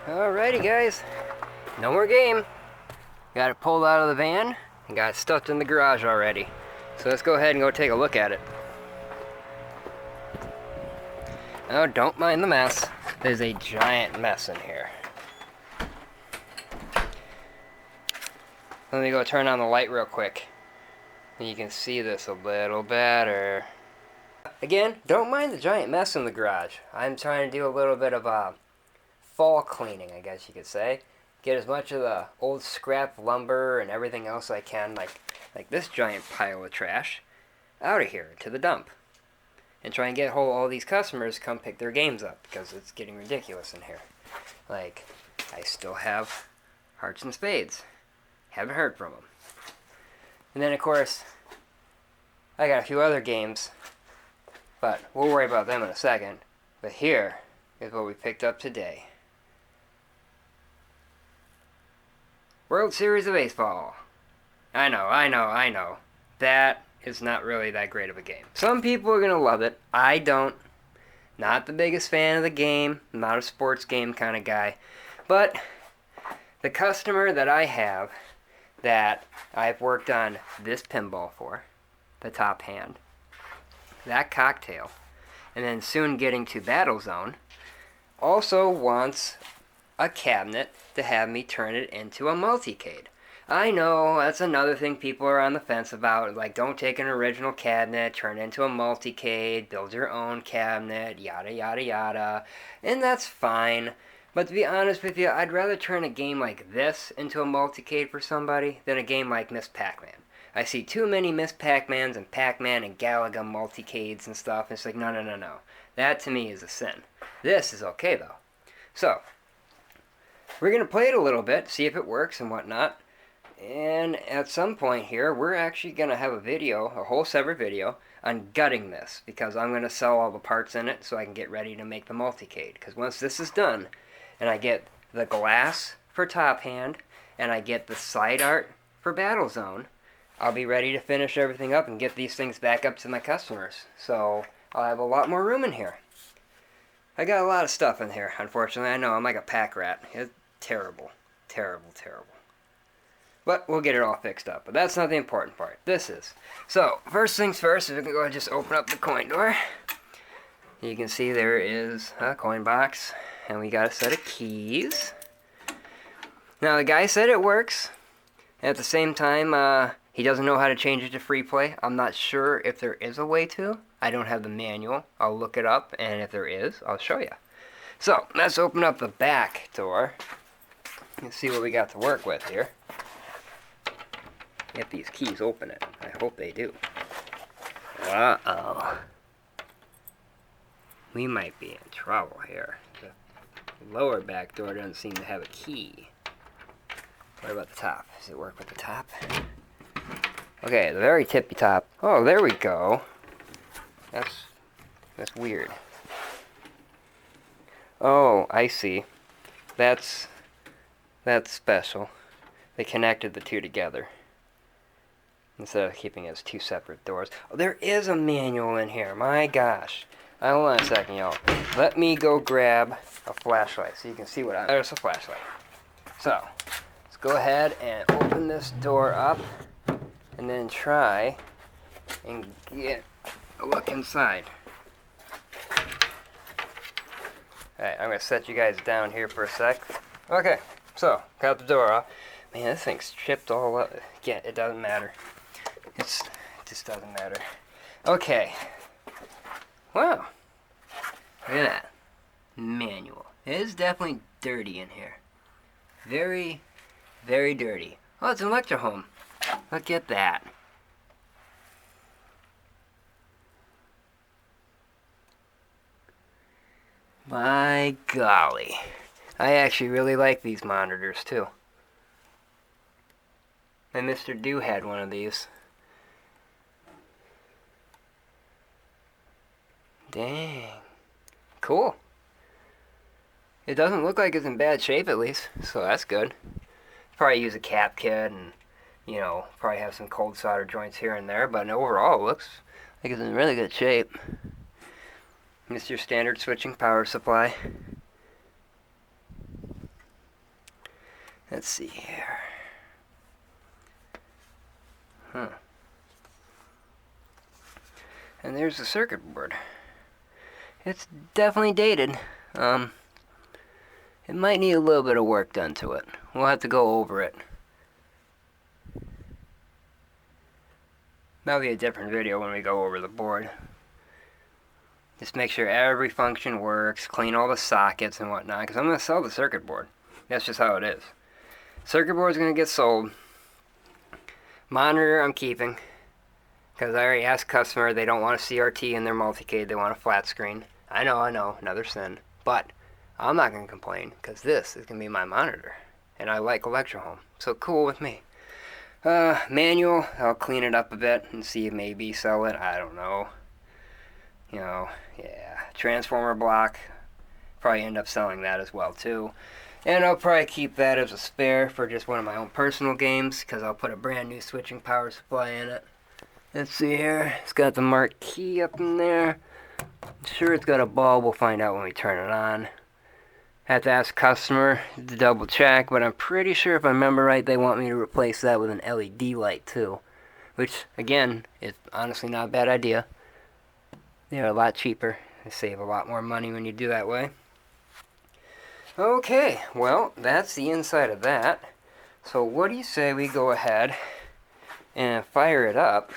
Alrighty guys, no more game. Got it pulled out of the van and got it stuffed in the garage already. So let's go ahead and go take a look at it. Oh, don't mind the mess. There's a giant mess in here. Let me go turn on the light real quick. And you can see this a little better. Again, don't mind the giant mess in the garage. I'm trying to do a little bit of fall cleaning, I guess you could say. Get as much of the old scrap lumber and everything else I can, like this giant pile of trash, out of here to the dump. And try and get hold of all these customers to come pick their games up, because it's getting ridiculous in here. Like, I still have Hearts and Spades. Haven't heard from them. And then, of course, I got a few other games, but we'll worry about them in a second. But here is what we picked up today. World Series of Baseball. I know. That is not really that great of a game. Some people are going to love it. I don't. Not the biggest fan of the game. Not a sports game kind of guy. But the customer that I have that I've worked on this pinball for, the top hand, that cocktail, and then soon getting to Battlezone, also wants a cabinet to have me turn it into a multicade. I know, that's another thing people are on the fence about, like, don't take an original cabinet, turn it into a multicade, build your own cabinet, yada yada yada, and that's fine. But to be honest with you, I'd rather turn a game like this into a multicade for somebody than a game like Miss Pac-Man. I see too many Miss Pac-Mans and Pac-Man and Galaga multicades and stuff, and it's like, no. That to me is a sin. This is okay though. So, we're going to play it a little bit, see if it works and whatnot. And at some point here, we're actually going to have a video, a whole separate video, on gutting this. Because I'm going to sell all the parts in it so I can get ready to make the multicade. Because once this is done, and I get the glass for Top Hand, and I get the side art for Battlezone, I'll be ready to finish everything up and get these things back up to my customers. So, I'll have a lot more room in here. I got a lot of stuff in here, unfortunately. I know, I'm like a pack rat. It's terrible. But we'll get it all fixed up. But that's not the important part. This is. So, first things first, we can go ahead and just open up the coin door. You can see there is a coin box. And we got a set of keys. Now, the guy said it works. At the same time, he doesn't know how to change it to free play. I'm not sure if there is a way to. I don't have the manual. I'll look it up, and if there is, I'll show you. So, let's open up the back door. And see what we got to work with here. If these keys open it. I hope they do. Uh-oh. We might be in trouble here. The lower back door doesn't seem to have a key. What about the top? Does it work with the top? Okay, the very tippy top. Oh, there we go. That's weird. Oh, I see. That's special. They connected the two together instead of keeping it as two separate doors. Oh, there is a manual in here. My gosh. Hold on a second, y'all. Let me go grab a flashlight so you can see what I'm... There's a flashlight. So, let's go ahead and open this door up and then try and get a look inside. Alright, I'm going to set you guys down here for a sec. Okay, so, got the door off. Man, this thing's chipped all up. Yeah, it doesn't matter. It just doesn't matter. Okay. Wow. Look at that. Manual. It is definitely dirty in here. Very, very dirty. Oh, it's an Electrohome. Look at that. My golly. I actually really like these monitors too. And Mr. Do had one of these. Dang. Cool. It doesn't look like it's in bad shape at least, so that's good. Probably use a cap kit and, you know, probably have some cold solder joints here and there, but overall it looks like it's in really good shape. It's your standard switching power supply. Let's see here. Huh. And there's the circuit board. It's definitely dated. It might need a little bit of work done to it. We'll have to go over it. That'll be a different video when we go over the board. Just make sure every function works, clean all the sockets and whatnot, because I'm going to sell the circuit board. That's just how it is. Circuit board's going to get sold. Monitor I'm keeping, because I already asked customer, they don't want a CRT in their multicade, they want a flat screen. I know, another sin. But I'm not going to complain, because this is going to be my monitor. And I like Electro-Home, so cool with me. Manual, I'll clean it up a bit and see if maybe sell it, I don't know. You know, yeah. Transformer block, probably end up selling that as well too. And I'll probably keep that as a spare for just one of my own personal games, because I'll put a brand new switching power supply in it. Let's see here, it's got the marquee up in there. I'm sure it's got a bulb, we'll find out when we turn it on. Have to ask customer to double check, but I'm pretty sure if I remember right, they want me to replace that with an LED light too. Which, again, is honestly not a bad idea. They're a lot cheaper. They save a lot more money when you do that way. Okay, well, that's the inside of that. So what do you say we go ahead and fire it up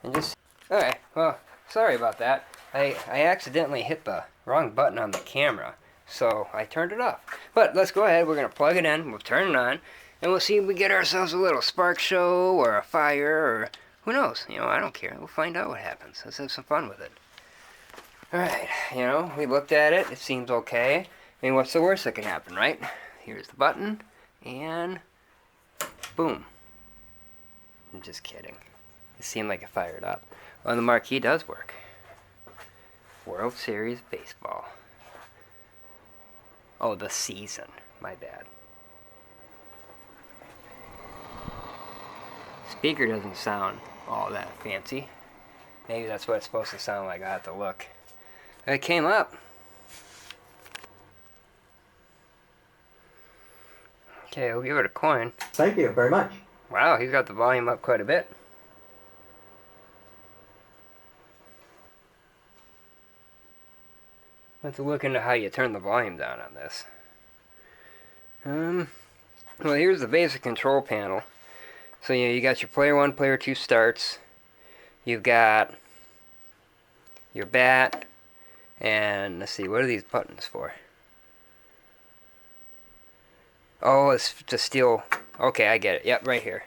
and just... Alright, well, sorry about that. I accidentally hit the wrong button on the camera, so I turned it off. But let's go ahead, we're going to plug it in, we'll turn it on, and we'll see if we get ourselves a little spark show or a fire or... Who knows? You know, I don't care. We'll find out what happens. Let's have some fun with it. Alright, you know, we looked at it. It seems okay. I mean, what's the worst that can happen, right? Here's the button, and boom. I'm just kidding. It seemed like it fired up. Well, the marquee does work. World Series Baseball. Oh, the season. My bad. Speaker doesn't sound all that fancy. Maybe that's what it's supposed to sound like. I have to look. It came up. Okay, we'll give it a coin. Thank you very much. Wow, he's got the volume up quite a bit. Let's look into how you turn the volume down on this. Well, here's the basic control panel. So, you know, you got your player 1, player 2 starts. You've got your bat. And let's see, what are these buttons for? Oh, it's to steal. Okay, I get it. Yep, right here.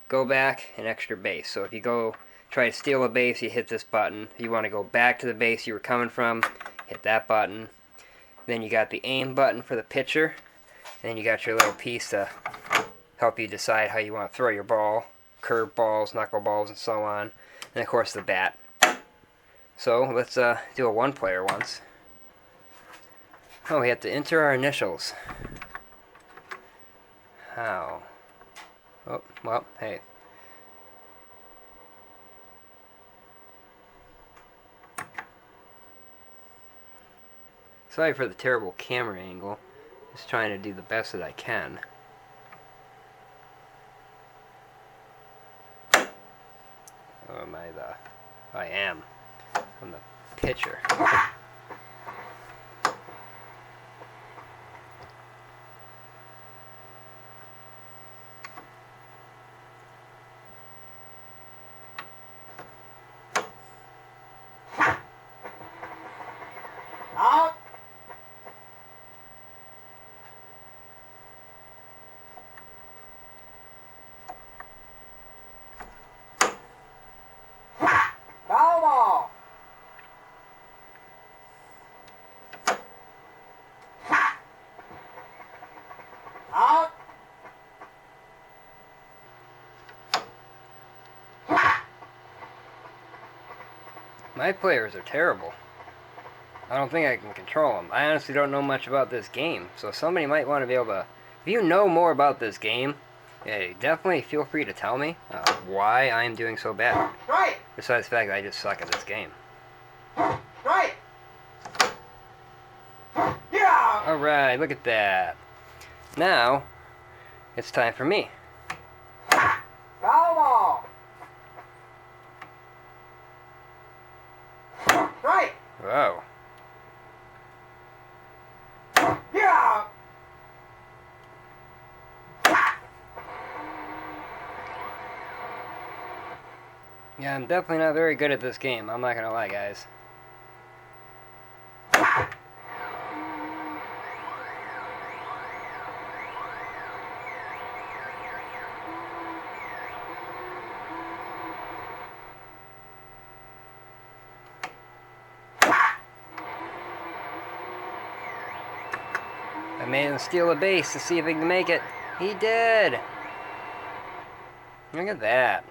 Go back and extra base. So if you go try to steal a base, you hit this button. If you want to go back to the base you were coming from, hit that button. Then you got the aim button for the pitcher. And then you got your little piece to help you decide how you want to throw your ball. Curve balls, knuckle balls, and so on. And of course the bat. So let's do a one player once. Oh, we have to enter our initials. How? Oh, well, hey. Sorry for the terrible camera angle. Just trying to do the best that I can. Or am I the... I am. I'm the pitcher. Out. Foul ball. Out. My players are terrible. I don't think I can control them. I honestly don't know much about this game, so somebody might want to be able to... If you know more about this game, yeah, definitely feel free to tell me why I am doing so bad. Right. Besides the fact that I just suck at this game. Right. Yeah. Alright, look at that. Now, it's time for me. Foul ball. Right. Whoa. You're out. Yeah, I'm definitely not very good at this game. I'm not gonna lie, guys. I made him steal a base to see if he can make it. He did! Look at that.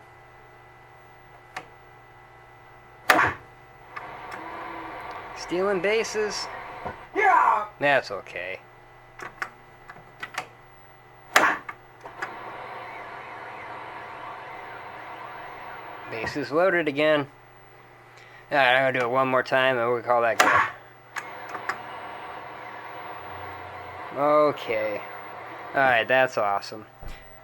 Stealing bases? You're out. That's okay. Bases loaded again. Alright, I'm gonna do it one more time and we'll call that good. Okay. Alright, that's awesome.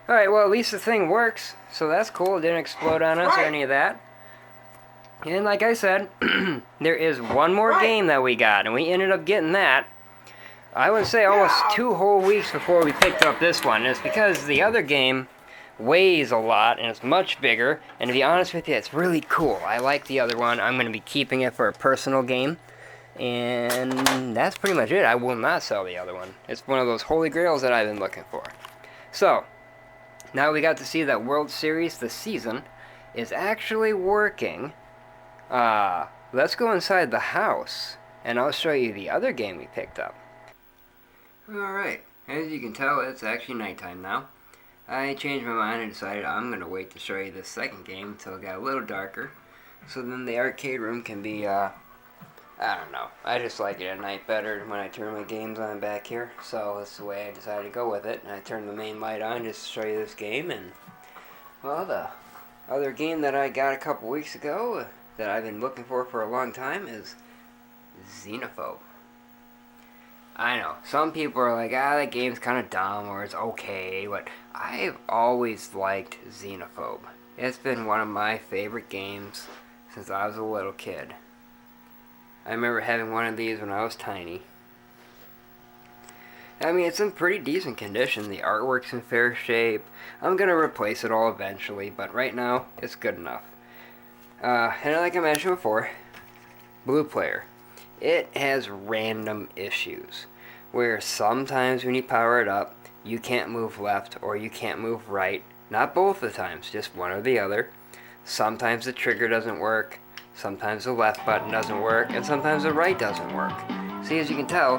Alright, well, at least the thing works. So that's cool. It didn't explode on us or any of that. And like I said, there is one more game that we got. And we ended up getting that, I would say, almost 2 whole weeks before we picked up this one. And it's because the other game weighs a lot and it's much bigger. And to be honest with you, it's really cool. I like the other one. I'm going to be keeping it for a personal game. And that's pretty much it. I will not sell the other one. It's one of those holy grails that I've been looking for. So, now we got to see that World Series, the season, is actually working. Let's go inside the house, and I'll show you the other game we picked up. Alright, as you can tell, it's actually nighttime now. I changed my mind and decided I'm going to wait to show you this second game until it got a little darker. So then the arcade room can be, I don't know. I just like it at night better when I turn my games on back here. So that's the way I decided to go with it. And I turned the main light on just to show you this game. And, well, the other game that I got a couple weeks ago that I've been looking for a long time is Xenophobe. I know, some people are like, that game's kind of dumb or it's okay, but I've always liked Xenophobe. It's been one of my favorite games since I was a little kid. I remember having one of these when I was tiny. I mean, it's in pretty decent condition. The artwork's in fair shape. I'm going to replace it all eventually, but right now, it's good enough. And like I mentioned before, Blue Player. It has random issues, where sometimes when you power it up, you can't move left or you can't move right. Not both the times, just one or the other. Sometimes the trigger doesn't work, sometimes the left button doesn't work, and sometimes the right doesn't work. See, as you can tell,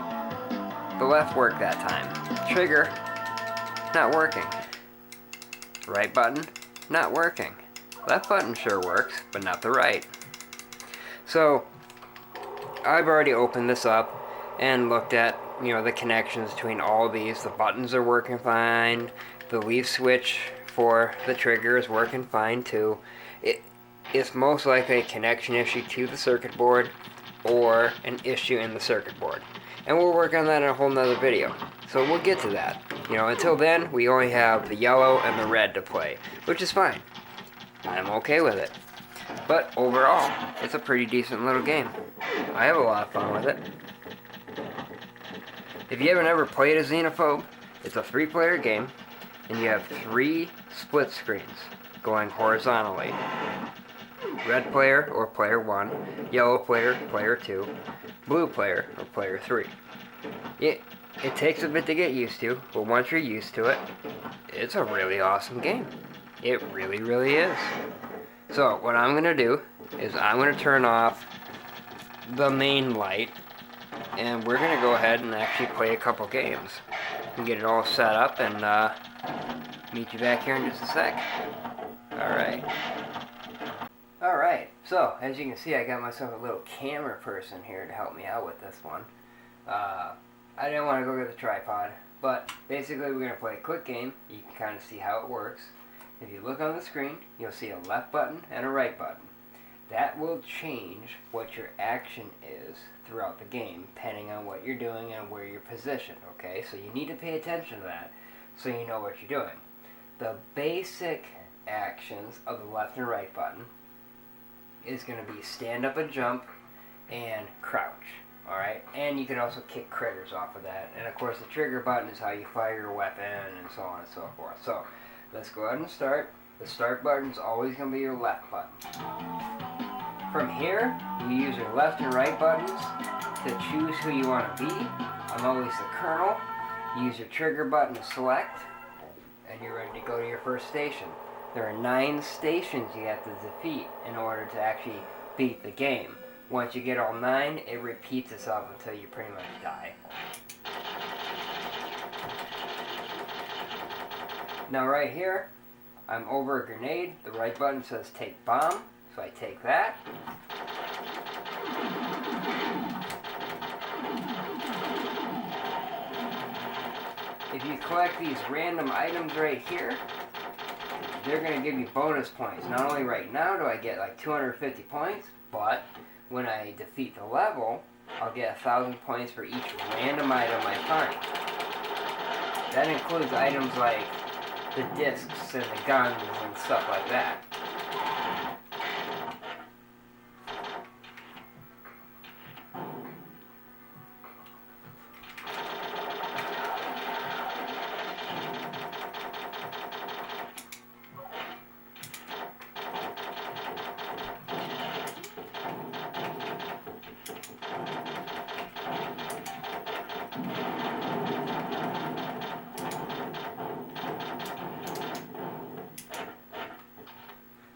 the left worked that time. Trigger, not working. Right button, not working. Left button sure works, but not the right. So, I've already opened this up and looked at, the connections between all these. The buttons are working fine. The leaf switch for the trigger is working fine too. It's most likely a connection issue to the circuit board or an issue in the circuit board. And we'll work on that in a whole nother video. So we'll get to that. Until then, we only have the yellow and the red to play, which is fine. I'm okay with it. But overall, it's a pretty decent little game. I have a lot of fun with it. If you haven't ever played a Xenophobe, it's a 3-player game, and you have 3 split screens going horizontally. Red player, or player 1, yellow player, player 2, blue player, or player 3. It takes a bit to get used to, but once you're used to it, it's a really awesome game. It really, really is. So, what I'm going to do is I'm going to turn off the main light, and we're going to go ahead and actually play a couple games and get it all set up and meet you back here in just a sec. Alright, so as you can see, I got myself a little camera person here to help me out with this one. I didn't want to go get the tripod, but basically we're going to play a quick game. You can kind of see how it works. If you look on the screen, you'll see a left button and a right button. That will change what your action is throughout the game, depending on what you're doing and where you're positioned, okay? So you need to pay attention to that. so you know what you're doing. The basic actions of the left and right button is going to be stand up and jump and crouch. Alright, and you can also kick critters off of that. And of course the trigger button is how you fire your weapon and so on and so forth. So let's go ahead and start. The start button is always going to be your left button. From here, you use your left and right buttons to choose who you want to be. I'm always the colonel. You use your trigger button to select, and you're ready to go to your first station. There are 9 stations you have to defeat in order to actually beat the game. Once you get all 9, it repeats itself until you pretty much die. Now right here, I'm over a grenade. The right button says take bomb, so I take that. If you collect these random items right here, they're going to give you bonus points. Not only right now do I get like 250 points, but when I defeat the level, I'll get 1,000 points for each random item I find. That includes items like the discs and the guns and stuff like that.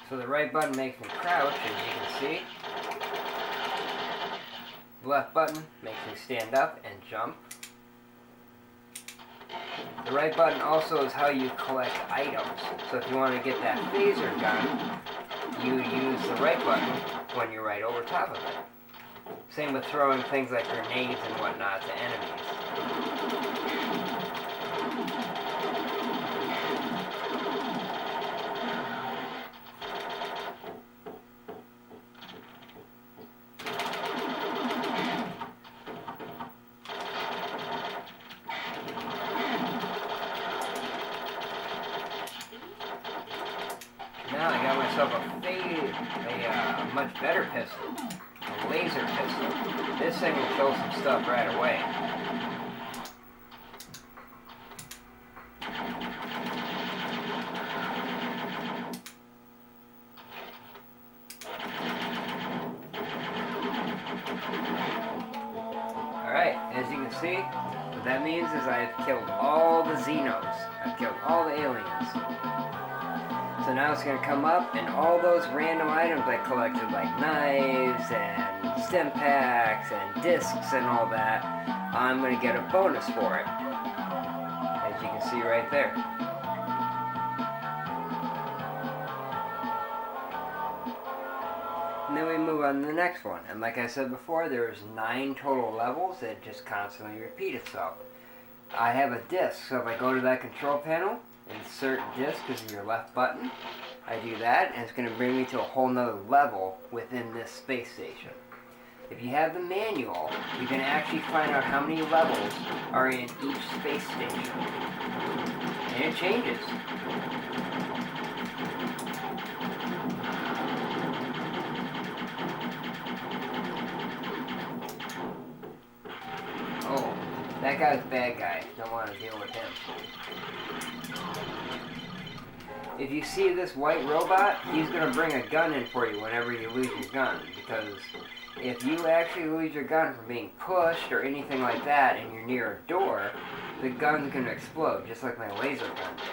So the right button makes me crouch, as you can see. The left button makes me stand up and jump. The right button also is how you collect items. So if you want to get that phaser gun, you use the right button when you're right over top of it. Same with throwing things like grenades and whatnot to enemies. Now I got myself a much better pistol, a laser pistol. This thing will kill some stuff right away. Alright, as you can see, what that means is I've killed all the Xenos. I've killed all the aliens. So now it's going to come up, and all those random items I collected, like knives and stim packs and discs and all that, I'm going to get a bonus for it, as you can see right there. And then we move on to the next one. And like I said before, there's 9 total levels that just constantly repeat itself. I have a disc, so if I go to that control panel, insert disc is your left button. I do that, and it's going to bring me to a whole nother level within this space station. If you have the manual, you can actually find out how many levels are in each space station. And it changes. Oh, that guy's a bad guy. Don't want to deal with him. If you see this white robot, he's going to bring a gun in for you whenever you lose your gun. Because if you actually lose your gun from being pushed or anything like that and you're near a door, the gun's going to explode, just like my laser gun did.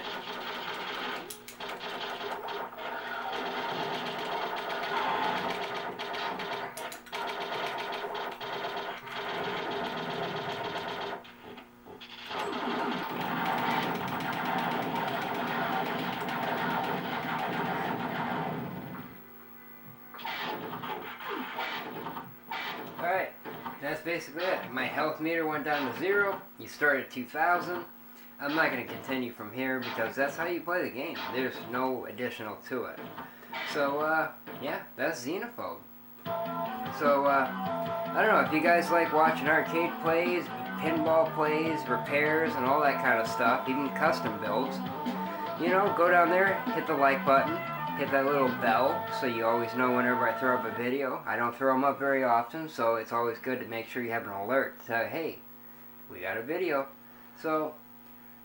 Alright, that's basically it. My health meter went down to 0. You start at 2,000. I'm not going to continue from here because that's how you play the game. There's no additional to it. So, yeah, that's Xenophobe. So, I don't know, if you guys like watching arcade plays, pinball plays, repairs, and all that kind of stuff, even custom builds, you know, go down there, hit the like button, hit that little bell so you always know whenever I throw up a video. I don't throw them up very often, so it's always good to make sure you have an alert to say, hey, we got a video. So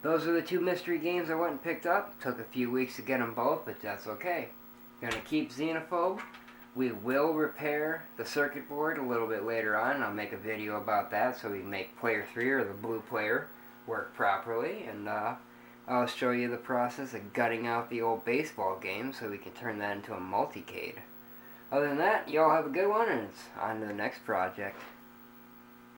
those are the 2 mystery games I went and picked up. Took a few weeks to get them both, but that's okay. Gonna keep Xenophobe. We will repair the circuit board a little bit later on, and I'll make a video about that so we can make player 3 or the blue player work properly, and I'll show you the process of gutting out the old baseball game so we can turn that into a multicade. Other than that, y'all have a good one, and it's on to the next project.